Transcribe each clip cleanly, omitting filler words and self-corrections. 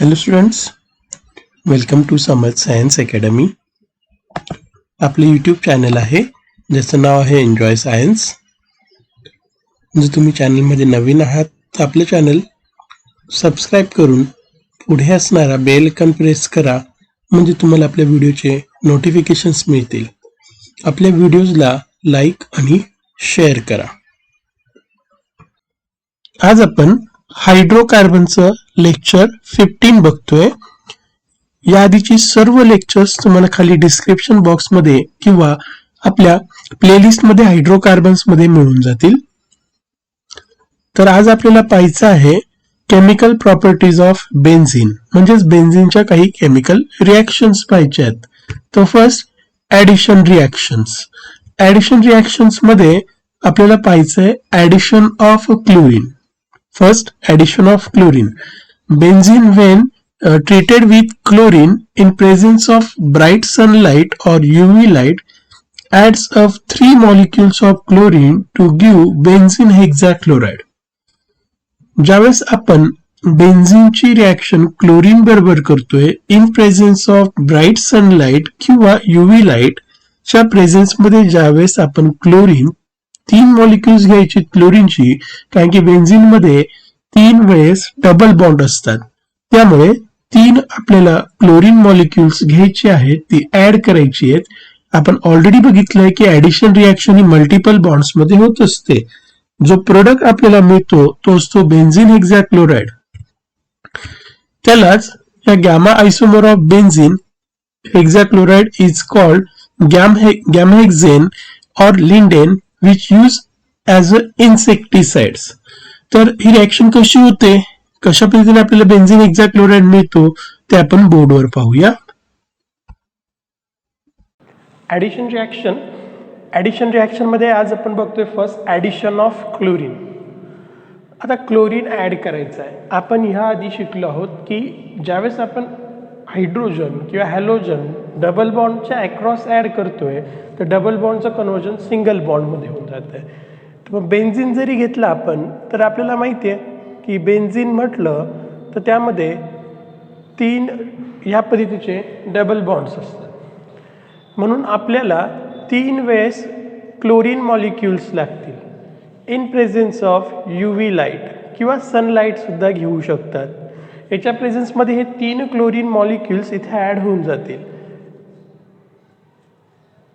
Hello students, welcome to Samarth science academy. आपले YouTube channel आहे ज्याचं नाव आहे एन्जॉय सायन्स. जर तुम्ही चॅनलमध्ये नवीन आहात तर आपले चॅनल सबस्क्राईब करून पुढे असणारा बेल आयकॉन प्रेस करा, म्हणजे तुम्हाला आपल्या व्हिडिओचे नोटिफिकेशन्स मिळतील. आपल्या व्हिडिओजला लाईक आणि शेअर करा. आज आपण हायड्रोकार्बनचं लेक्चर 15 बघतोय. या आधीची सर्व लेक्चर्स तुम्हाला खाली डिस्क्रिप्शन बॉक्समध्ये किंवा आपल्या प्लेलिस्टमध्ये हायड्रोकार्बन्स मध्ये मिळून जातील. तर आज आपल्याला पाहायचं आहे केमिकल प्रॉपर्टीज ऑफ बेन्झीन, म्हणजेच बेन्झीनच्या काही केमिकल रिॲक्शन्स पाहायचे आहेत. तर first addition reactions. Addition reactions मध्ये आपल्याला पाहायचं आहे addition of chlorine. First, addition of chlorine. Benzene, when treated with chlorine in presence of bright sunlight or UV light, adds up 3 molecules of chlorine to give benzene hexachloride. ज्यावेळेस आपण बेन्झीनची reaction chlorine बरोबर करतोय in presence of bright sunlight किंवा UV light च्या presence मध्ये, ज्यावेळेस आपण chlorine 3 molecules घ्यायची क्लोरीनची, कारण की बेन्झीन मध्ये 3 वेळेस डबल बॉन्ड असतात. त्यामुळे 3 आपल्याला क्लोरीन मॉलिक्युल्स घ्यायची आहेत, ती ऍड करायची आहेत. आपण ऑलरेडी बघितलंय की ऍडिशन रिॲक्शन ही मल्टिपल बॉन्ड्स मध्ये होत असते. जो प्रोडक्ट आपल्याला मिळतो तो असतो बेन्झीन हेक्साक्लोराइड. त्यालाच या gamma isomer of benzene hexachloride is called gammexane और lindane, which use as a insecticides. तर ही रिॲक्शन कशी होते, कशा पद्धतीने आपल्याला बेन्झीन हेक्साक्लोराइड मिळतो ते आपण बोर्डवर पाहूया. ऍडिशन रिॲक्शन मध्ये आज आपण बघतोय फर्स्ट ऍडिशन ऑफ क्लोरीन. आता क्लोरीन ऍड करायचं आहे. आपण ह्या आधी शिकलो आहोत की ज्यावेळेस आपण हायड्रोजन किंवा हॅलोजन डबल बॉन्डच्या अक्रॉस ऍड करतोय तर डबल बॉन्डचं कन्व्हर्जन सिंगल बॉन्डमध्ये होऊन जातं आहे. तर मग बेन्झीन जरी घेतला आपण तर आपल्याला माहिती आहे की बेन्झीन म्हटलं तर त्यामध्ये 3 ह्या पद्धतीचे डबल बॉन्ड्स असतात. म्हणून आपल्याला 3 वेळेस क्लोरीन मॉलिक्युल्स लागतील in presence of UV light किंवा सनलाईट सुद्धा घेऊ शकतात. याच्या प्रेझेन्समध्ये हे 3 क्लोरीन मॉलिक्युल्स इथे ॲड होऊन जातील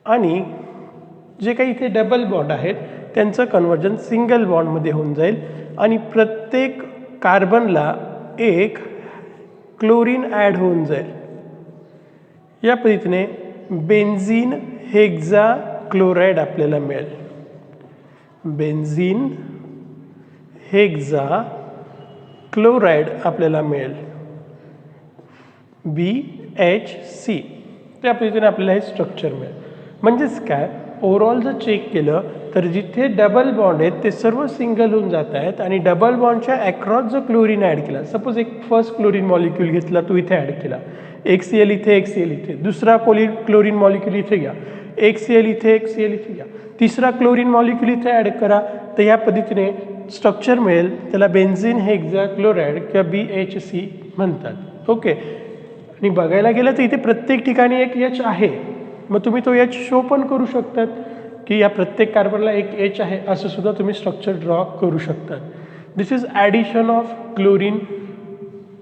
आणि जे काही इथे डबल बॉन्ड आहेत त्यांचं कन्व्हर्जन सिंगल बॉन्डमध्ये होऊन जाईल आणि प्रत्येक कार्बनला एक क्लोरीन ॲड होऊन जाईल. या पद्धतीने बेन्झीन हेक्साक्लोराइड आपल्याला मिळेल. बेन्झीन हेक्साक्लोराइड आपल्याला मिळेल BHC. त्या पद्धतीने आपल्याला हे स्ट्रक्चर मिळेल. म्हणजेच काय, ओव्हरऑल जर चेक केलं तर जिथे डबल बॉन्ड आहेत ते सर्व सिंगल होऊन जात आहेत आणि डबल बॉन्डच्या अक्रॉस जो क्लोरीन ॲड केला, सपोज एक फर्स्ट क्लोरीन मॉलिक्यूल घेतला, तो इथे ॲड केला, HCl इथे, HCl इथे, दुसरा क्लोरीन मॉलिक्यूल इथे घ्या, HCl इथे, HCl इथे घ्या, तिसरा क्लोरीन मॉलिक्यूल इथे ॲड करा, तर या पद्धतीने स्ट्रक्चर मिळेल. त्याला बेन्झीन हेक्साक्लोराइड किंवा BHC म्हणतात. ओके. आणि बघायला गेलं तर इथे प्रत्येक ठिकाणी एक H आहे. मग तुम्ही तो H शो पण करू शकतात की या प्रत्येक कार्बनला एक H आहे, असं सुद्धा तुम्ही स्ट्रक्चर ड्रॉ करू शकतात. This is addition of chlorine.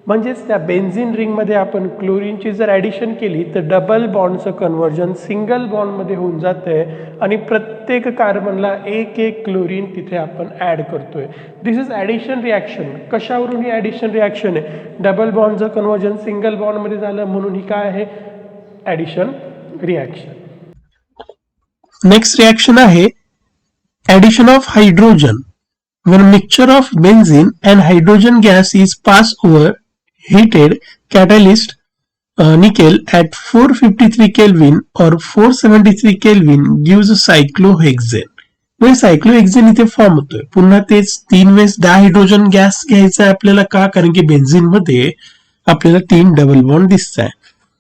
म्हणजेच त्या बेन्झीन रिंगमध्ये आपण क्लोरीनची जर ॲडिशन केली तर डबल बॉन्डचं कन्व्हर्जन सिंगल बॉन्डमध्ये होऊन जातं आहे आणि प्रत्येक कार्बनला एक क्लोरीन तिथे आपण ॲड करतोय. दिस इज ॲडिशन रिॲक्शन. कशावरून ही ॲडिशन रिॲक्शन आहे? डबल बॉन्डचं कन्व्हर्जन सिंगल बॉन्डमध्ये झालं म्हणून ही काय आहे, ॲडिशन रिॲक्शन. नेक्स्ट रिॲक्शन आहे addition of hydrogen. When a mixture of benzene and hydrogen gas is passed over heated catalyst nickel at 453 Kelvin or 473 Kelvin gives cyclohexane. म्हणजे सायक्लोहेक्झेन इथे form होतोय. पुन्हा तेच 3 वेळेस डायहायड्रोजन गॅस घ्यायचा आहे आपल्याला. का? कारण की बेन्झीन मध्ये आपल्याला 3 डबल बॉन्ड दिसत आहे.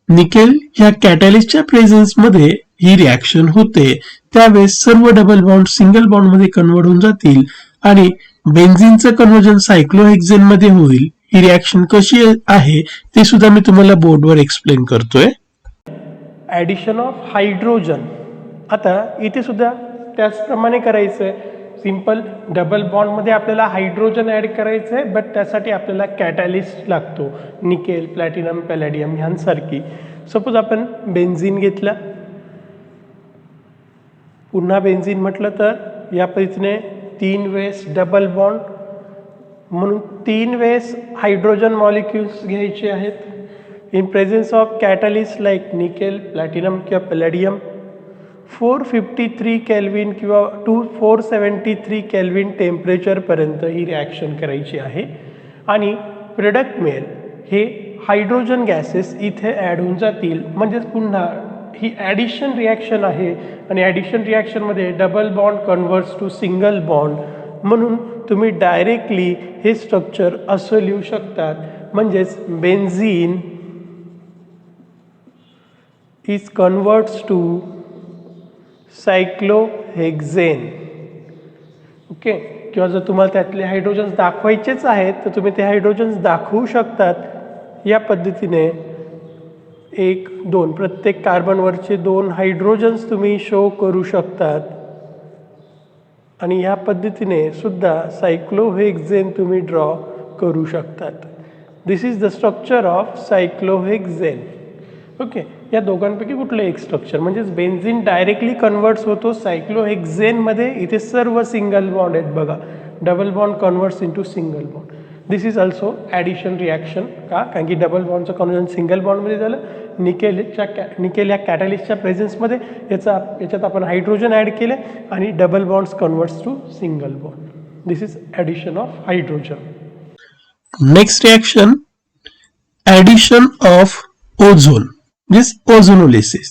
निकेल ह्या कॅटॅलिस्टच्या प्रेझेन्स मध्ये ही रिॲक्शन होते. त्यावेळेस सर्व डबल बॉन्ड सिंगल बॉन्ड मध्ये कन्वर्ट होऊन जातील आणि बेन्झीनचं कन्व्हर्जन सायक्लोहेक्झेन मध्ये होईल. ही रिॲक्शन कशी आहे ते सुद्धा मी तुम्हाला बोर्डवर एक्सप्लेन करतोय. Addition of hydrogen. आता इथे सुद्धा त्याचप्रमाणे करायचं आहे. सिंपल डबल बॉन्डमध्ये आपल्याला हायड्रोजन ॲड करायचं आहे, बट त्यासाठी आपल्याला कॅटॅलिस्ट लागतो, निकेल, प्लॅटिनम, पॅलेडियम ह्यांसारखी. सपोज आपण बेन्झिन घेतला, पुन्हा बेन्झिन म्हटलं तर या पद्धतीने 3 वेळेस डबल बॉन्ड, म्हणून 3 वेळेस हायड्रोजन मॉलिक्युल्स घ्यायचे आहेत. In presence of catalyst like nickel, platinum किंवा पॅलेडियम 453 केल्विन किंवा 473 केल्विन टेम्परेचरपर्यंत ही रिॲक्शन करायची आहे आणि प्रोडक्ट मिळेल. हे हायड्रोजन गॅसेस इथे ॲड होऊन जातील. म्हणजेच पुन्हा ही ॲडिशन रिॲक्शन आहे आणि ॲडिशन रिॲक्शनमध्ये double bond converts to single bond, म्हणून तुम्ही डायरेक्टली हे स्ट्रक्चर असं लिहू शकतात. म्हणजेच benzene is converts to cyclohexane. Okay, किंवा जर तुम्हाला त्यातले हायड्रोजन्स दाखवायचेच आहेत तर तुम्ही ते हायड्रोजन्स दाखवू शकतात. या पद्धतीने 1, 2 प्रत्येक कार्बनवरचे 2 हायड्रोजन्स तुम्ही शो करू शकतात आणि ह्या पद्धतीने सुद्धा सायक्लोहेक्झेन तुम्ही ड्रॉ करू शकतात. This is the structure of cyclohexane. Okay, या दोघांपैकी कुठलं एक स्ट्रक्चर, म्हणजेच बेन्झीन डायरेक्टली कन्वर्ट्स होतो सायक्लोहेक्झेनमध्ये. इथे सर्व सिंगल बॉन्ड आहेत बघा, double bond converts into single bond. This is also addition reaction. का? कारण की डबल बॉन्डचं कन्वर्जन सिंगल बॉन्डमध्ये झालं. निकेल या कॅटॅलिस्टच्या प्रेझेन्समध्ये याच्यात आपण हायड्रोजन ॲड केले आणि double bonds converts to single bond. This is addition of hydrogen. Next reaction, addition of ozone, means ozonolysis.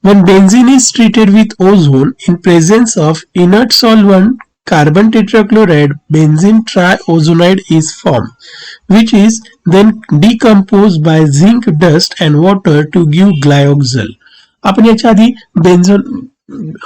When benzene is treated with ozone in presence of inert solvent carbon tetrachloride, benzene triozonide is formed, which is then decomposed by zinc dust and water to give glyoxal. आपण याच्या आधी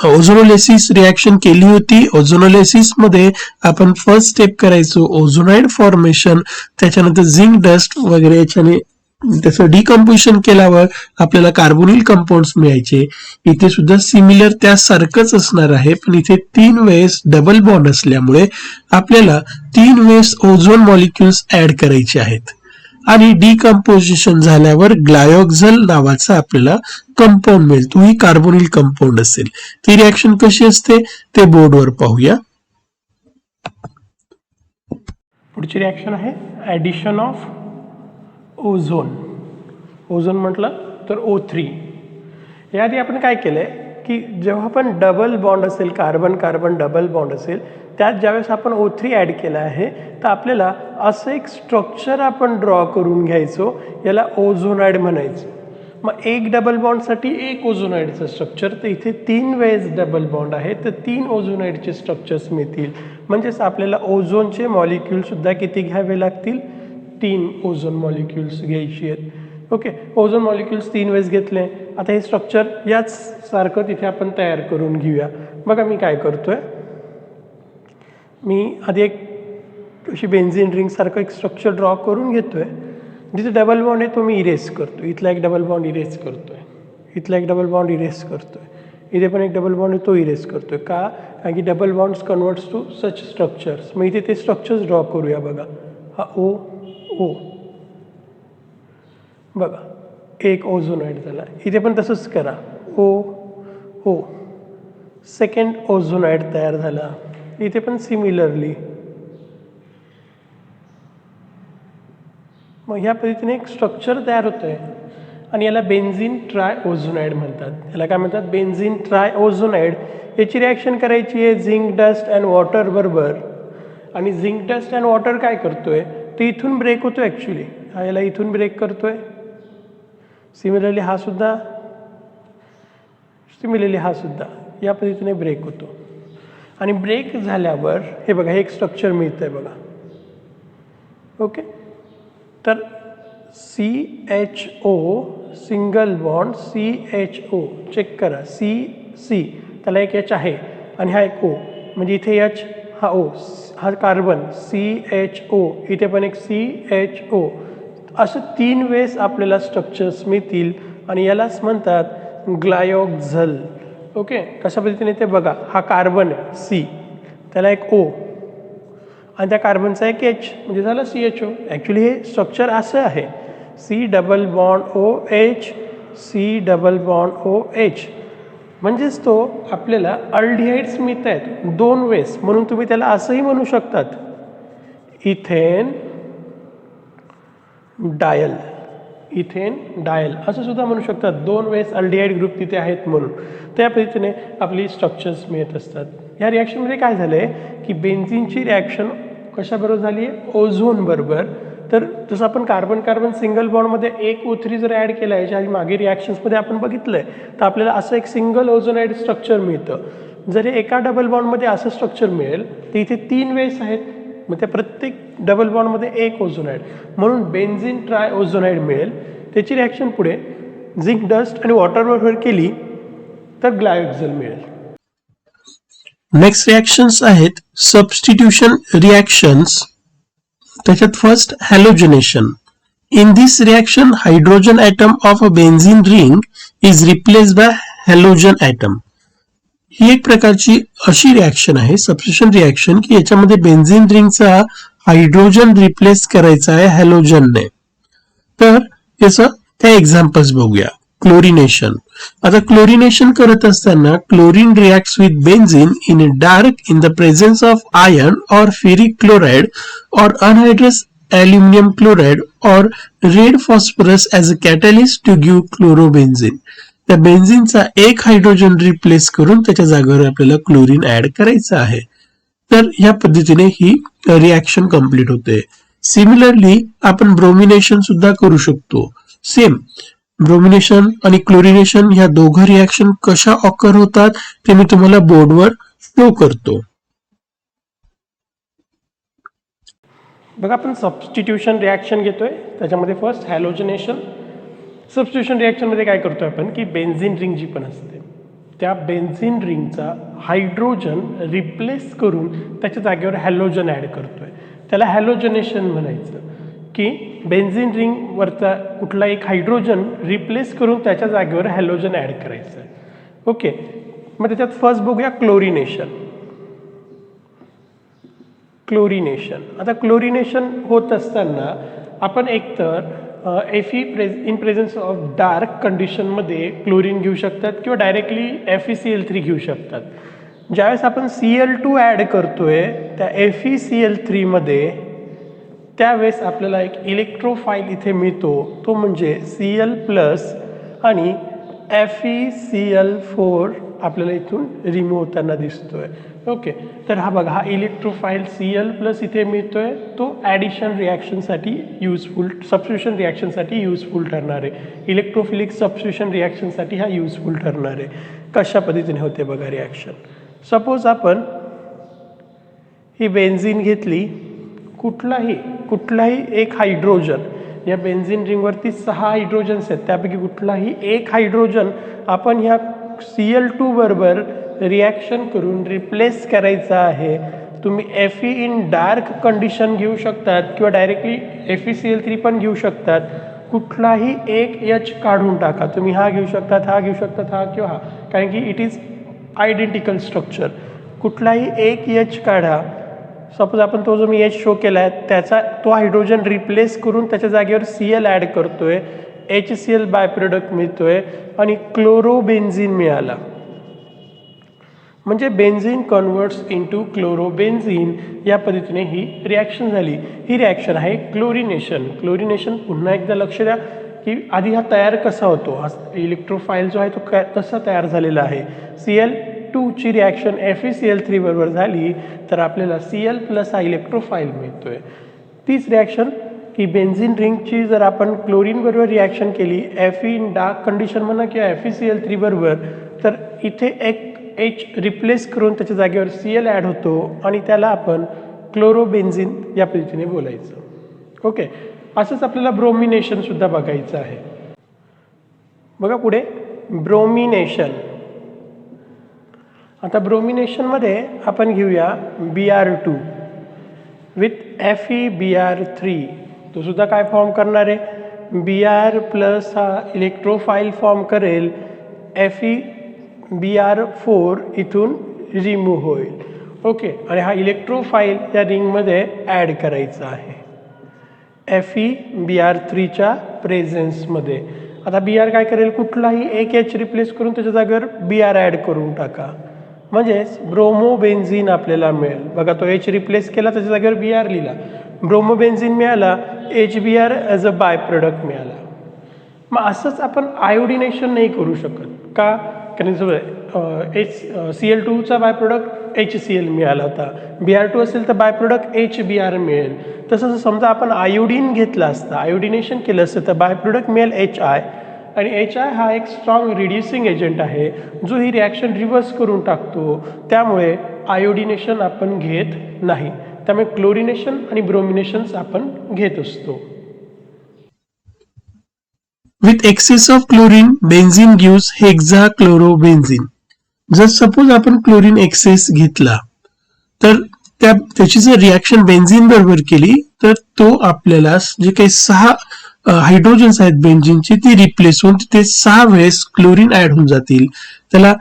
ओझोनोलिसिस reaction केली होती. ओझोनोलिसिस मध्ये आपण first step करायचो ओझोनाइड formation, त्याच्यानंतर zinc dust वगैरे याच्याने त्याचं डिकम्पोजिशन केल्यावर आपल्याला कार्बोनिल कंपाऊंड्स मिळायचे. इथे सुद्धा सिमिलर त्यासारखंच असणार आहे, पण इथे 3 वेळेस डबल बॉन्ड असल्यामुळे आपल्याला 3 वेळेस ओझोन मॉलिक्युल्स ऍड करायचे आहेत आणि डिकम्पोजिशन झाल्यावर ग्लायोक्झल नावाचा आपल्याला कंपाऊंड मिळेल. तोही कार्बोनिल कंपाऊंड असेल. ती रिॲक्शन कशी असते ते बोर्डवर पाहूया. पुढची रिॲक्शन आहे ॲडिशन ऑफ ओझोन. ओझोन म्हटलं तर O3. याआधी आपण काय केलंय की जेव्हा आपण डबल बॉन्ड असेल, कार्बन कार्बन डबल बॉन्ड असेल, त्यात ज्यावेळेस आपण O3 ॲड केला आहे तर आपल्याला असं एक स्ट्रक्चर आपण ड्रॉ करून घ्यायचो, याला ओझोनाइड म्हणायचं. मग एक डबल बॉन्डसाठी एक ओझोनाइडचं स्ट्रक्चर, तर इथे 3 वेळेस डबल बॉन्ड आहे तर 3 ओझोनाइडचे स्ट्रक्चर्स मिळतील. म्हणजेच आपल्याला ओझोनचे मॉलिक्युलसुद्धा किती घ्यावे लागतील? 3 ओझोन मॉलिक्युल्स घ्यायची आहेत. ओके, ओझोन मॉलिक्युल्स 3 वेळेस घेतले. आता हे स्ट्रक्चर याच सारखं तिथे आपण तयार करून घेऊया. बघा मी काय करतोय, मी आधी एक अशी बेन्झीन रिंग सारखं एक स्ट्रक्चर ड्रॉ करून घेतोय. जिथे डबल बॉन्ड आहे तो मी इरेज करतो. इथला एक डबल बॉन्ड इरेज करतोय, इथला एक डबल बॉन्ड इरेज करतोय, इथे पण एक डबल बॉन्ड आहे तो इरेज करतोय. का? कारण की double bonds converts to such structures. मग इथे ते स्ट्रक्चर्स ड्रॉ करूया. बघा हा O बघा, एक ओझोनाइड झाला. इथे पण तसंच करा, O सेकंड ओझोनाइड तयार झाला. इथे पण सिमिलरली. मग ह्या पद्धतीने एक स्ट्रक्चर तयार होतंय आणि याला बेन्झीन ट्रायओझोनाइड म्हणतात. याला काय म्हणतात? बेन्झीन ट्रायओझोनाइड. याची रिॲक्शन करायची आहे झिंक डस्ट अँड वॉटर बरोबर. आणि झिंक डस्ट अँड वॉटर काय करतोय, ते इथून ब्रेक होतो ॲक्च्युली. हा याला इथून ब्रेक करतोय. सिमिलरली हा सुद्धा या पद्धतीने ब्रेक होतो. आणि ब्रेक झाल्यावर हे बघा, हे एक स्ट्रक्चर मिळतंय बघा. ओके, तर CHO single bond CHO check करा. C त्याला एक H आहे आणि हा एक O, म्हणजे इथे H हा ओ, हा कार्बन CHO, इथे पण एक CHO, असं 3 वेळेस आपल्याला स्ट्रक्चर्स मिळतील आणि यालाच म्हणतात ग्लायोक्झल. ओके, कशा पद्धतीने ते बघा, हा कार्बन आहे C, त्याला एक O आणि त्या कार्बनचा एक H, म्हणजे झालं CHO. ॲक्च्युली हे स्ट्रक्चर असं आहे, C double bond OH, C double bond OH, म्हणजेच तो आपल्याला अल्डिहाइड्स मिळत आहेत 2 वेळेस. म्हणून तुम्ही त्याला असंही म्हणू शकतात, इथेन डायल, इथेन डायल असं सुद्धा म्हणू शकतात. 2 वेळेस अल्डिहाइड ग्रुप तिथे आहेत म्हणून. त्या पद्धतीने आपली स्ट्रक्चर्स मिळत असतात. या रिॲक्शनमध्ये काय झालं आहे की बेन्झीनची रिॲक्शन कशाबरोबर झाली आहे, ओझोन बरोबर. तर जसं आपण कार्बन कार्बन सिंगल बॉन्डमध्ये एक O3 जर ॲड केला आहे, याच्या मागे रिॲक्शन्समध्ये आपण बघितलं आहे, तर आपल्याला असं एक सिंगल ओझोनाइड स्ट्रक्चर मिळतं. जरी एका डबल बॉन्डमध्ये असं स्ट्रक्चर मिळेल, तर इथे 3 वेळेस आहेत, मग त्या प्रत्येक डबल बॉन्डमध्ये एक ओझोनाइड, म्हणून बेन्झीन ट्राय ओझोनाइड मिळेल. त्याची रिॲक्शन पुढे झिंक डस्ट आणि वॉटर बरोबर केली तर ग्लायोक्झल मिळेल. नेक्स्ट रिॲक्शन्स आहेत सबस्टिट्यूशन रिॲक्शन्स. त्याच्यात first halogenation. In this reaction hydrogen atom of a benzene ring is replaced by halogen atom. ही एक प्रकारची अशी रिॲक्शन आहे, सबस्टिट्यूशन रिॲक्शन, की याच्यामध्ये बेन्झीन रिंगचा हायड्रोजन रिप्लेस करायचा आहे हॅलोजनने. तर याचं त्या एक्झाम्पल्स बघूया. क्लोरिनेशन. आता क्लोरिनेशन करत असताना chlorine reacts with benzene in dark in the presence of iron or ferric chloride or anhydrous aluminium chloride or red phosphorus as a catalyst to give chlorobenzene. त्या बेन्झीनचा एक हायड्रोजन रिप्लेस करून त्याच्या जागेवर आपल्याला क्लोरीन ऍड करायचं आहे. तर या पद्धतीने ही रिॲक्शन कंप्लीट होते. सिमिलरली आपण ब्रोमिनेशन सुद्धा करू शकतो. सेम ब्रोमिनेशन आणि क्लोरिनेशन ह्या दोघं रिॲक्शन कशा ऑकर होतात ते मी तुम्हाला बोर्डवर शो करतो. बघा, आपण सबस्टिट्यूशन रिॲक्शन घेतोय. त्याच्यामध्ये फर्स्ट हॅलोजनेशन. सबस्टिट्यूशन रिॲक्शनमध्ये काय करतोय आपण, की बेन्झीन रिंग जी पण असते, त्या बेन्झीन रिंगचा हायड्रोजन रिप्लेस करून त्याच्या जागेवर हॅलोजन ॲड करतोय. त्याला हॅलोजनेशन म्हणायचं, की बेन्झीन रिंगवरचा कुठला एक हायड्रोजन रिप्लेस करून त्याच्या जागेवर हॅलोजन ॲड करायचं. ओके, मग त्याच्यात फर्स्ट बघूया क्लोरिनेशन. क्लोरिनेशन. आता क्लोरिनेशन होत असताना आपण एकतर इन प्रेझेन्स ऑफ डार्क कंडिशनमध्ये क्लोरीन घेऊ शकतात किंवा डायरेक्टली FeCl3 घेऊ शकतात. ज्यावेळेस आपण Cl2 ॲड करतोय त्या FeCl3 मध्ये, त्यावेळेस आपल्याला एक इलेक्ट्रोफाईल इथे मिळतो, तो म्हणजे Cl+ आणि FeCl4 आपल्याला इथून रिमूव्ह होताना दिसतोय. ओके, तर हा बघा, हा इलेक्ट्रोफाईल Cl+ इथे मिळतोय, तो ॲडिशन रिॲक्शनसाठी युजफुल, सबस्टिट्यूशन रिॲक्शनसाठी युजफुल ठरणार आहे. इलेक्ट्रोफिलिक सबस्टिट्यूशन रिॲक्शनसाठी हा युजफुल ठरणार आहे. कशा पद्धतीने होते बघा रिॲक्शन. सपोज आपण ही बेन्झीन घेतली, कुठलाही एक हायड्रोजन, या बेन्झीन रिंगवरती 6 हायड्रोजन्स आहेत, त्यापैकी कुठलाही एक हायड्रोजन आपण ह्या Cl2 बरोबर रिॲक्शन करून रिप्लेस करायचा आहे. तुम्ही Fe इन डार्क कंडिशन घेऊ शकतात किंवा डायरेक्टली FeCl3 पण घेऊ शकतात. कुठलाही एक H काढून टाका. तुम्ही हा घेऊ शकतात, हा घेऊ शकतात, हा किंवा हा, कारण की इट इज आयडेंटिकल स्ट्रक्चर. कुठलाही एक H काढा. सपोज आपण तो जो मी H शो केला आहे, त्याचा तो हायड्रोजन रिप्लेस करून त्याच्या जागेवर Cl ॲड करतोय, HCl बाय प्रोडक्ट मिळतोय आणि क्लोरोबेन्झीन मिळाला. म्हणजे बेन्झीन कन्वर्ट्स इंटू क्लोरोबेन्झीन. या पद्धतीने ही रिॲक्शन झाली. ही रिॲक्शन आहे क्लोरिनेशन. क्लोरिनेशन पुन्हा एकदा लक्ष द्या, की आधी हा तयार कसा होतो, हा इलेक्ट्रोफाईल जो आहे तो कसा तयार झालेला आहे. Cl2 ची रिॲक्शन FeCl3 बरोबर झाली तर आपल्याला Cl+ हा इलेक्ट्रोफाईल मिळतोय. तीच रिॲक्शन की बेन्झीन रिंगची जर आपण क्लोरीन बरोबर रिॲक्शन केली, Fe इन डार्क कंडिशन म्हणा किंवा FeCl3 बरोबर, तर इथे एक H रिप्लेस करून त्याच्या जागेवर Cl ॲड होतो आणि त्याला आपण क्लोरोबेन्झीन या पद्धतीने बोलायचं. ओके, असंच आपल्याला ब्रोमिनेशन सुद्धा बघायचं आहे. बघा पुढे ब्रोमिनेशन. आता ब्रोमिनेशनमध्ये आपण घेऊया Br2 विथ FeBr3. तो सुद्धा काय फॉर्म करणार आहे, Br प्लस हा इलेक्ट्रोफाईल फॉर्म करेल, FeBr4 इथून रिमूव्ह होईल. ओके, आणि हा इलेक्ट्रोफाईल या रिंगमध्ये ॲड करायचा आहे FeBr3च्या प्रेझेन्समध्ये. आता Br काय करेल, कुठलाही एक H रिप्लेस करून त्याच्या जागेवर Br ॲड करून टाका, म्हणजेच ब्रोमोबेन्झीन आपल्याला मिळेल. बघा, तो H रिप्लेस केला, त्याच्या जागेवर Br लिहिला, ब्रोमोबेन्झीन मिळाला, HBr as a by product मिळाला. मग असंच आपण आयोडिनेशन नाही करू शकत का, कारण Cl2चा बाय प्रोडक्ट HCl मिळाला होता, Br2 असेल तर बाय प्रोडक्ट HBr मिळेल. तसं समजा आपण आयोडीन घेतला असता, आयोडिनेशन केलं असतं तर बाय प्रोडक्ट मिळेल HI, आणि HI हा एक स्ट्रॉंग रिड्युसिंग एजंट आहे जो ही रिॲक्शन रिव्हर्स करून टाकतो. त्यामुळे आयोडिनेशन आपण घेत नाही, त्यामुळे क्लोरिनेशन आणि ब्रोमिनेशन्स आपण घेत असतो. With excess of chlorine, benzene gives hexachlorobenzene. जर सपोज आपण क्लोरीन एक्सेस घेतला तर त्याची जर रिॲक्शन बेन्झीन बरोबर केली तर तो आपल्याला जे काही 6 हायड्रोजन्स आहेत बेन्झीनची ती रिप्लेस होऊन तिथे 6 वेळेस क्लोरीन ऍड होऊन जातील. त्याला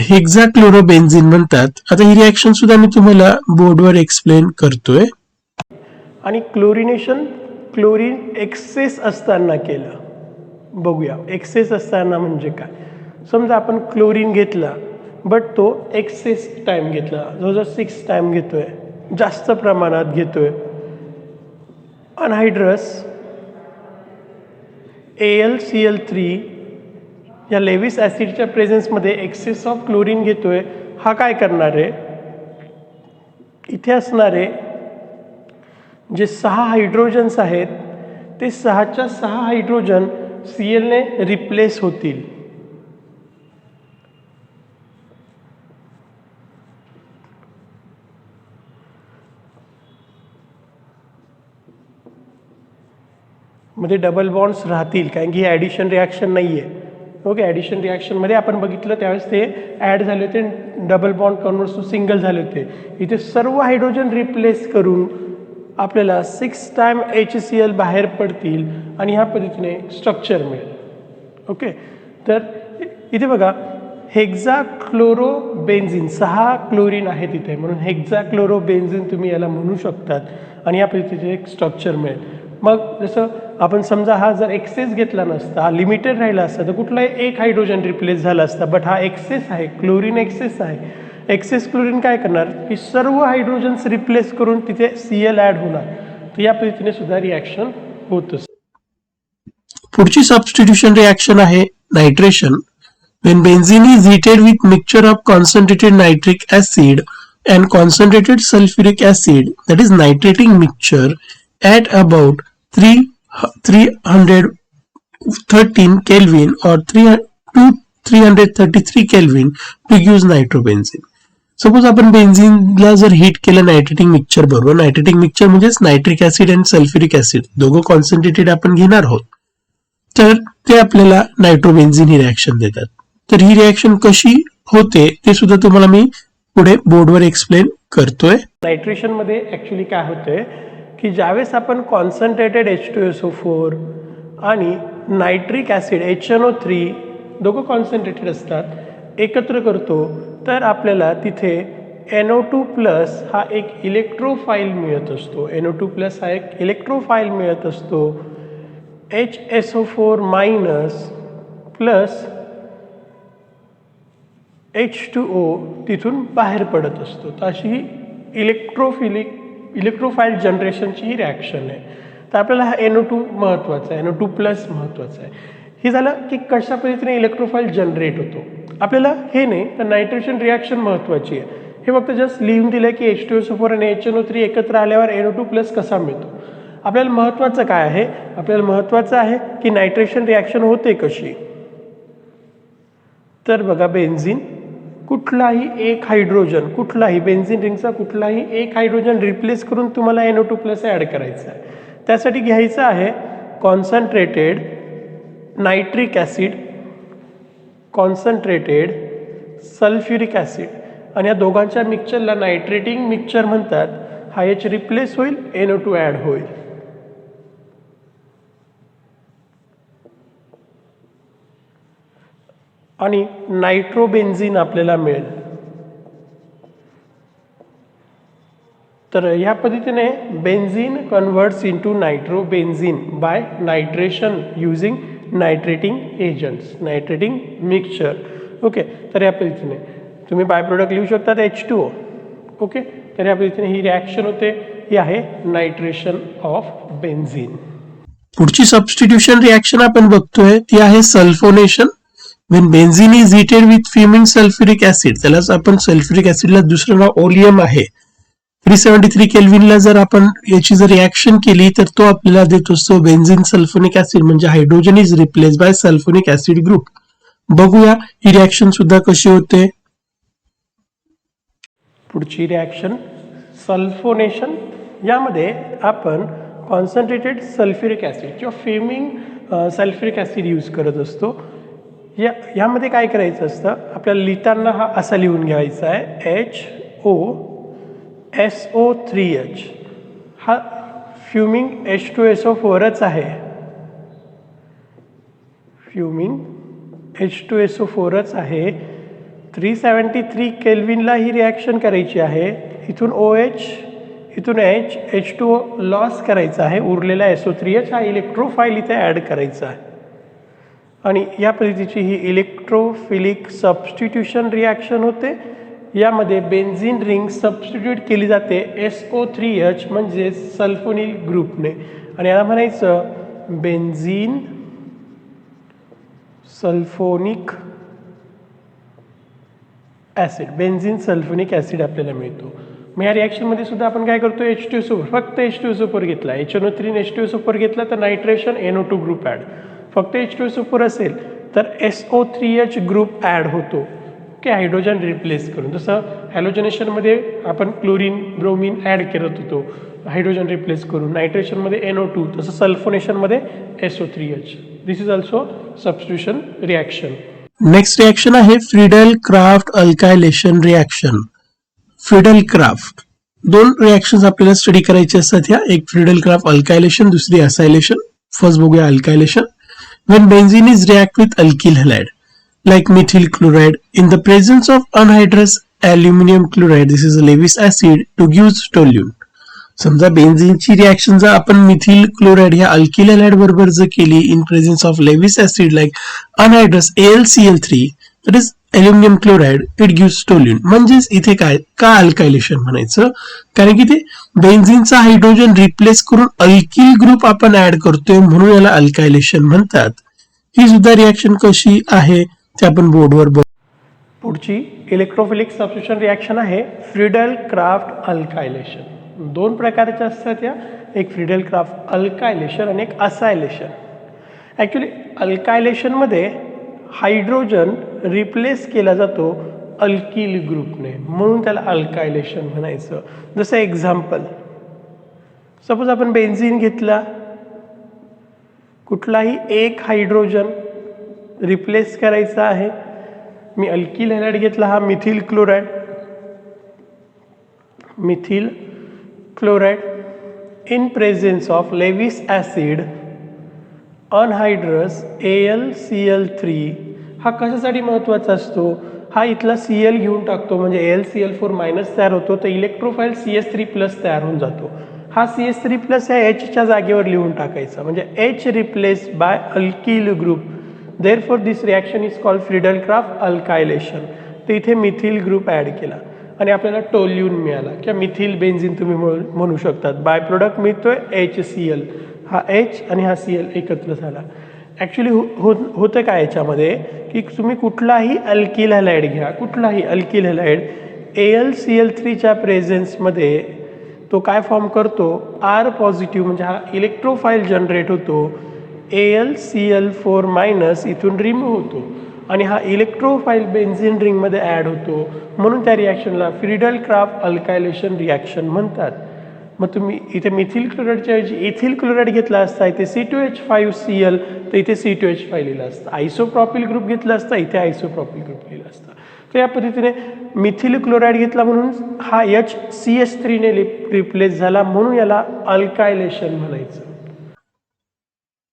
हेक्साक्लोरोबेन्झीन म्हणतात. आता ही रिॲक्शन सुद्धा मी तुम्हाला बोर्डवर एक्सप्लेन करतोय. आणि क्लोरिनेशन क्लोरीन एक्सेस असताना केलं. बघूया एक्सेस असताना म्हणजे काय. समजा आपण क्लोरीन घेतला बट तो एक्सेस टाइम घेतला, जवळजवळ 6 टाइम घेतोय, जास्त प्रमाणात घेतोय. अनहायड्रस AlCl3 या लेविस ॲसिडच्या प्रेझेन्समध्ये एक्सेस ऑफ क्लोरीन घेतोय. हा काय करणार आहे, इथे असणारे जे 6 हायड्रोजन्स आहेत ते 6च्या 6 हायड्रोजन Clने रिप्लेस होतील. मध्ये डबल बॉन्ड्स राहतील कारण की ही ॲडिशन रिॲक्शन नाही आहे. ओके, ॲडिशन रिॲक्शनमध्ये आपण बघितलं त्यावेळेस ते ॲड झाले होते, double bond convert to single झाले होते. इथे सर्व हायड्रोजन रिप्लेस करून आपल्याला 6 टाइम HCl बाहेर पडतील आणि ह्या पद्धतीने स्ट्रक्चर मिळेल. ओके, तर इथे बघा हेक्साक्लोरोबेन्झीन 6 क्लोरीन आहे तिथे, म्हणून हेक्साक्लोरोबेन्झीन तुम्ही याला म्हणू शकतात आणि या पद्धतीचे एक स्ट्रक्चर मिळेल. मग जसं आपण समजा हा जर एक्सेस घेतला नसता, हा लिमिटेड राहिला असता तर कुठलाही एक हायड्रोजन रिप्लेस झाला असता, बट हा एक्सेस आहे, क्लोरीन एक्सेस आहे. एक्सेस क्लोरीन काय करणार की सर्व हायड्रोजन्स रिप्लेस करून तिथे Cl ॲड होणार. तर या पद्धतीने सुद्धा रिॲक्शन होत असते. पुढची सबस्टिट्यूशन रिॲक्शन आहे nitration. When benzene is heated with mixture of concentrated nitric acid and concentrated sulfuric acid, that is nitrating mixture, at about 313 Kelvin or 333 Kelvin to use nitrobenzene. Suppose आपण बेन्झिनला जर heat केलं नायट्रेटिंग mixture बरोबर, नायट्रेटिंग mixture म्हणजेच nitric acid आणि sulphuric acid दोघं concentrated आपण घेणार आहोत, तर ते आपल्याला नायट्रोबेन्झिन ही रिॲक्शन देतात. तर ही रिॲक्शन कशी होते ते सुद्धा तुम्हाला मी पुढे बोर्डवर एक्सप्लेन करतोय. नायट्रेशनमध्ये ॲक्च्युली काय होतंय की ज्यावेळेस आपण कॉन्सन्ट्रेटेड H2SO4 आणि नायट्रिक ॲसिड HNO3 दोघं कॉन्सन्ट्रेटेड असतात एकत्र करतो तर आपल्याला तिथे NO2 प्लस हा एक इलेक्ट्रोफाईल मिळत असतो. NO2 प्लस हा एक इलेक्ट्रोफाईल मिळत असतो. HSO4 मायनस प्लस H2O तिथून बाहेर पडत असतो. तर अशी ही इलेक्ट्रोफाईल जनरेशनची ही रिॲक्शन आहे. तर आपल्याला हा NO2 महत्त्वाचा आहे, NO2 प्लस महत्त्वाचा आहे. हे झालं की कशा पद्धतीने इलेक्ट्रोफाईल जनरेट होतो. आपल्याला हे नाही तर नायट्रेशन रिॲक्शन महत्त्वाची आहे. हे फक्त जस्ट लिहून दिलं की H2SO4 आणि HNO3 एकत्र आल्यावर NO2 प्लस कसा मिळतो. आपल्याला महत्त्वाचं काय आहे, आपल्याला महत्त्वाचं आहे की नायट्रेशन रिॲक्शन होते कशी. तर बघा बेन्झीन कुठलाही एक हायड्रोजन, कुठलाही बेन्झीन रिंगचा कुठलाही एक हायड्रोजन रिप्लेस करून तुम्हाला NO2 प्लस ॲड करायचं आहे. त्यासाठी घ्यायचं आहे concentrated nitric acid, concentrated sulphuric acid आणि या दोघांच्या मिक्सचरला नायट्रेटिंग मिक्सचर म्हणतात. हा H रिप्लेस होईल, NO2 ॲड होईल. आणि नायट्रोबेन्झिन आपल्याला मिळेल. तर ह्या पद्धतीने benzene converts into nitrobenzene by nitration using nitrating agents, nitrating mixture. Okay, तर या पद्धतीने तुम्ही बाय प्रोडक्ट लिहू शकतात H2O. ओके, तर या पद्धतीने ही रिॲक्शन होते. ही आहे नायट्रेशन ऑफ बेन्झिन. पुढची सबस्टिट्यूशन रिॲक्शन आपण बघतोय ती आहे sulphonation. When benzene is heated with fuming sulfuric acid, त्यालाच आपण सल्फ्युरिक ऍसिडला दुसरं नाव ओलियम आहे. 373 केल्विनला जर आपण याची जर रिॲक्शन केली तर तो आपल्याला देत असतो बेन्झिन सल्फोनिक ऍसिड, म्हणजे hydrogen is replace by sulphonic acid group. बघूया ही रिॲक्शन सुद्धा कशी होते. पुढची रिॲक्शन सल्फोनेशन. यामध्ये आपण कॉन्सन्ट्रेटेड सल्फ्युरिक ॲसिड किंवा फ्युमिंग सल्फ्युरिक ॲसिड यूज करत असतो. यामध्ये काय करायचं असतं, आपल्याला लिहिताना हा असा लिहून घ्यायचा आहे HOSO3H. हा फ्युमिंग H2SO4च आहे. फ्युमिंग H2SO4च आहे. 373 केल्विनला ही रिॲक्शन करायची आहे. इथून OH, इथून H2O लॉस करायचा आहे. उरलेला SO3H हा इलेक्ट्रोफाईल इथे ॲड करायचा आहे. आणि या पद्धतीची ही इलेक्ट्रोफिलिक सबस्टिट्यूशन रिॲक्शन होते. यामध्ये बेन्झिन रिंग सबस्टिट्यूट केली जाते SO3H म्हणजे सल्फोनिल ग्रुपने, आणि याला म्हणायचं benzene sulphonic acid. Benzene sulphonic acid आपल्याला मिळतो. मग या रिॲक्शनमध्ये सुद्धा आपण काय करतो, H2SO4, फक्त H2SO4 घेतला, HNO3 ने H2SO4 घेतला तर नायट्रेशन NO2 ग्रुप ॲड. फक्त H2SO4 असेल तर SO3H ग्रुप ॲड होतो. ओके, हायड्रोजन रिप्लेस करून. जसं हॅलोजनेशनमध्ये आपण क्लोरीन ब्रोमिन ॲड करत होतो हायड्रोजन रिप्लेस करून, नायट्रेशनमध्ये NO2, तसं सल्फोनेशनमध्ये SO3H. This is also substitution reaction. Next reaction आहे Friedel Craft alkylation reaction. Friedel Craft दोन रिॲक्शन्स आपल्याला स्टडी करायचे असतात ह्या. एक फ्रीडल क्राफ्ट अल्कायलेशन, दुसरी असायलेशन. फर्स्ट बघूया अल्कायलेशन. When benzene is react with alkyl halide like methyl chloride in the presence of anhydrous aluminum chloride, this is a Lewis acid, to give toluene. समजा बेन्झिनची reaction जर आपण methyl chloride ह्या alkyl halide बरोबर जर केली in presence of Lewis acid like anhydrous AlCl3 that is aluminium chloride, it gives toluene. म्हणजेच इथे काय का अल्कायलेशन म्हणायचं, कारण की ते बेन्झिनचा हायड्रोजन रिप्लेस करून अल्किल ग्रुप आपण ऍड करतोय म्हणून याला अल्कायलेशन म्हणतात. ही सुद्धा रिॲक्शन कशी आहे ते आपण बोर्डवर बघू. पुढची इलेक्ट्रोफिलिक सबस्टिट्यूशन रिॲक्शन आहे फ्रीडल क्राफ्ट अल्कायलेशन. दोन प्रकारच्या असतात या, एक फ्रीडल क्राफ्ट अल्कायलेशन आणि एक असायलेशन. ॲक्च्युली अल्कायलेशनमध्ये हायड्रोजन रिप्लेस केला जातो अल्किल ग्रुपने, म्हणून त्याला अल्कायलेशन म्हणायचं. जसं एक्झाम्पल, सपोज आपण बेन्झिन घेतला, कुठलाही एक हायड्रोजन रिप्लेस करायचा आहे. मी अल्किल हॅलाइड घेतला, हा methyl chloride. Methyl chloride in presence of Lewis acid anhydrous AlCl3. हा कशासाठी महत्त्वाचा असतो, हा इथला Cl घेऊन टाकतो म्हणजे AlCl4 मायनस तयार होतो, तर इलेक्ट्रोफाईल CS3 प्लस तयार होऊन जातो. हा CS3 प्लस या Hच्या जागेवर लिहून टाकायचा म्हणजे H replace by alkyl group. Therefore this reaction is called Friedel Craft alkylation. तर इथे मिथिल ग्रुप ॲड केला आणि आपल्याला टोल्यून मिळाला किंवा मिथिल बेन्झिन तुम्ही म्हणू शकतात. बाय प्रोडक्ट मिळतोय HCl. हा H आणि हा Cl एकत्र झाला. ॲक्च्युली होतं काय याच्यामध्ये की तुम्ही कुठलाही अल्किल हॅलाइड घ्या, कुठलाही अल्किल हॅलाइड AlCl3च्या प्रेझेन्समध्ये तो काय फॉर्म करतो, R पॉझिटिव्ह म्हणजे हा इलेक्ट्रोफाईल जनरेट होतो, AlCl4 मायनस इथून रिमूव्ह होतो आणि हा इलेक्ट्रोफाईल बेन्झिन रिंगमध्ये ॲड होतो. म्हणून त्या रिॲक्शनला फ्रीडल क्राफ्ट अल्कायलेशन रिॲक्शन म्हणतात. मग तुम्ही इथे मिथिल क्लोराइडच्या ऐवजी इथिल क्लोराइड घेतला असता, इथे C2H5Cl तर इथे C2H5 लिहिला असता. आयसोप्रॉपिल ग्रुप घेतला असता, इथे आयसोप्रॉपिल ग्रुप लिहिला असता. तर या पद्धतीने मिथिल क्लोराईड घेतला म्हणून हा HCS3 ने रिप्लेस झाला, म्हणून याला अल्कायलेशन म्हणायचं.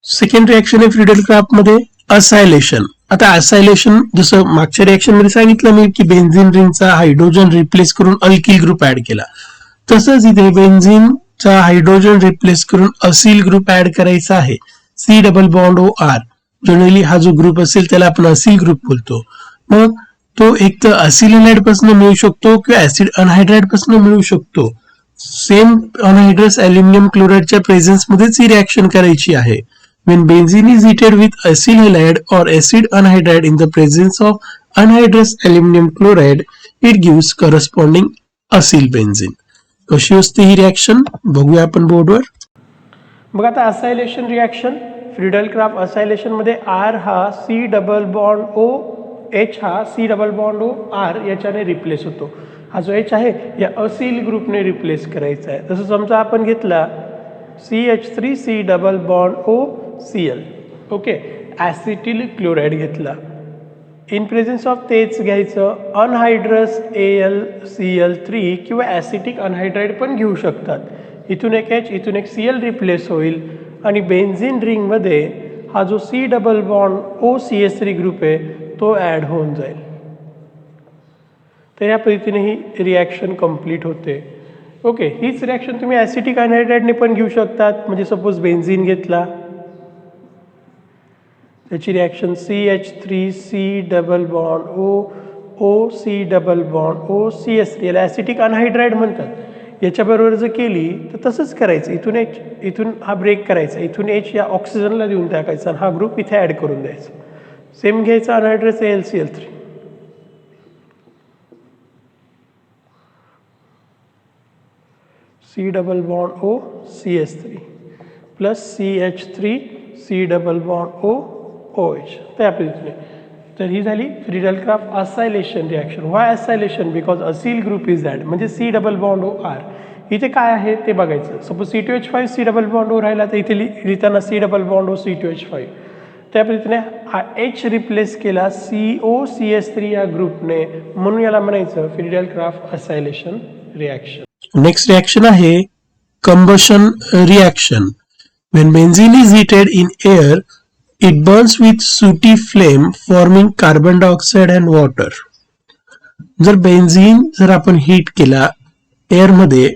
सेकंड रिएक्शन आहे फ्रीडल क्राफ्ट मध्ये असायलेशन. आता असायलेशन जसं मागच्या रिएक्शन मध्ये सांगितलं मी की बेन्झीन रिंगचा हायड्रोजन रिप्लेस करून अल्किल ग्रुप ऍड केला, तसंच इथे बेन्झीनचा हायड्रोजन रिप्लेस करून असिल ग्रुप ऍड करायचा आहे. C double bond OR, generally हा जो ग्रुप असेल त्याला आपण असिल ग्रुप बोलतो. मग तो एक तर असिल हॅलाइड पासून मिळू शकतो किंवा ऍसिड अनहायड्राइड पासून मिळू शकतो. सेम अनहायड्रस अल्युमिनियम क्लोराइडच्या प्रेझेन्स मध्येच ही रिएक्शन करायची आहे. When benzene is heated with acyl halide or acid anhydride in the presence of anhydrous aluminum chloride, it gives corresponding acyl benzene. कशी असते ही रिएक्शन बघूया आपण बोर्डवर. मग आता acylation reaction, Friedel Craft acylation मध्ये R हा C double bond O, H हा C double bond O R याच्याने रिप्लेस होतो. हा जो H आहे या असिल ग्रुपने रिप्लेस करायचा आहे. तसं समजा आपण घेतला CH3C double bond O Cl, okay, acetyl chloride घेतला, इन प्रेझेन्स ऑफ तेच घ्यायचं अनहायड्रस AlCl3 किंवा ॲसिटिक अनहायड्राइड पण घेऊ शकतात. इथून एक H इथून एक Cl रिप्लेस होईल आणि बेन्झीन रिंगमध्ये हा जो C double bond OCH3 group आहे तो ॲड होऊन जाईल. तर या पद्धतीने ही रिॲक्शन कंप्लीट होते. ओके, हीच रिॲक्शन तुम्ही ॲसिटिक अनहायड्राइडने पण घेऊ शकतात. म्हणजे सपोज बेन्झीन घेतला, त्याची reaction CH3C double bond OC double bond OCH3, याला ॲसिटिक अनहायड्राइड म्हणतात. याच्याबरोबर जर केली तर तसंच करायचं, इथून H इथून हा ब्रेक करायचा, इथून H या ऑक्सिजनला देऊन टाकायचा आणि हा ग्रुप इथे ॲड करून द्यायचा. सेम घ्यायचा anhydrous AlCl3, C double bond O CH3 plus CH3C double bond OH. त्या पद्धतीने तर ही झाली Friedel Craft acylation reaction. Why acylation? Because acyl group is add, म्हणजे C डबल बॉन्ड OR. इथे काय आहे ते बघायचं. Suppose C2H5 C double bond O राहिला तर इथे लिहिताना C double bond O C2H5. त्या पद्धतीने हा H रिप्लेस केला COCH3 या ग्रुपने, म्हणून याला म्हणायचं Friedel Craft acylation reaction. Next reaction आहे combustion reaction. When benzene is heated in air, it burns with sooty flame forming carbon dioxide and water. जर बेन्झीन जर आपण हीट केला एअर मध्ये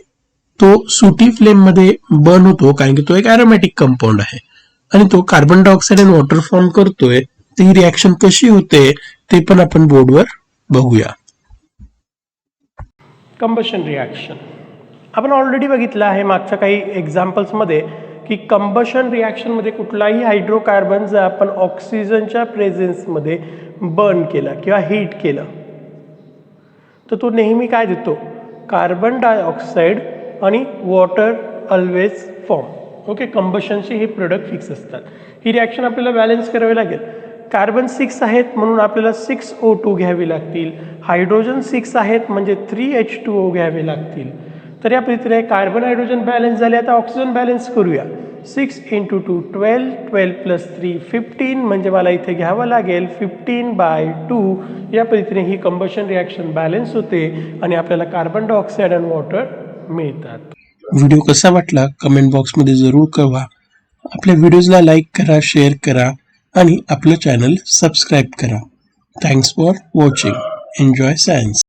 तो सुटी फ्लेम मध्ये बर्न होतो, कारण की तो एक अरोमॅटिक कंपाऊंड आहे आणि तो कार्बन डायऑक्साइड आणि वॉटर फॉर्म करतोय. तर ही रिॲक्शन कशी होते ते पण आपण बोर्डवर बघूया. कंबशन रिॲक्शन आपण ऑलरेडी बघितलं आहे मागच्या काही एक्झाम्पल्समध्ये की कंबशन रिॲक्शनमध्ये कुठलाही हायड्रोकार्बन जर आपण ऑक्सिजनच्या प्रेझेन्समध्ये बर्न केला किंवा हीट केलं तर तो नेहमी काय देतो, कार्बन डायऑक्साईड आणि वॉटर ऑलवेज फॉर्म. ओके, कंबशनचे हे प्रोडक्ट फिक्स असतात. ही रिॲक्शन आपल्याला बॅलन्स करावी लागेल. कार्बन 6 आहेत म्हणून आपल्याला 6O2 घ्यावी लागतील, हायड्रोजन 6 आहेत म्हणजे 3H2O घ्यावे लागतील. तर या पद्धतीने कार्बन हायड्रोजन बॅलन्स झाले. आता ऑक्सिजन बॅलन्स करूया. 6 × 2 12, 12 + 3 15, म्हणजे मला इथे घ्यावं लागेल 15/2. या पद्धतीने ही कंबशन रिॲक्शन बॅलन्स होते आणि आपल्याला कार्बन डायऑक्साईड आणि वॉटर मिळतात. व्हिडिओ कसा वाटला कमेंट बॉक्समध्ये जरूर कळवा. आपल्या व्हिडिओजला लाईक करा, शेअर करा आणि आपलं चॅनल सबस्क्राईब करा. Thanks for watching. Enjoy science.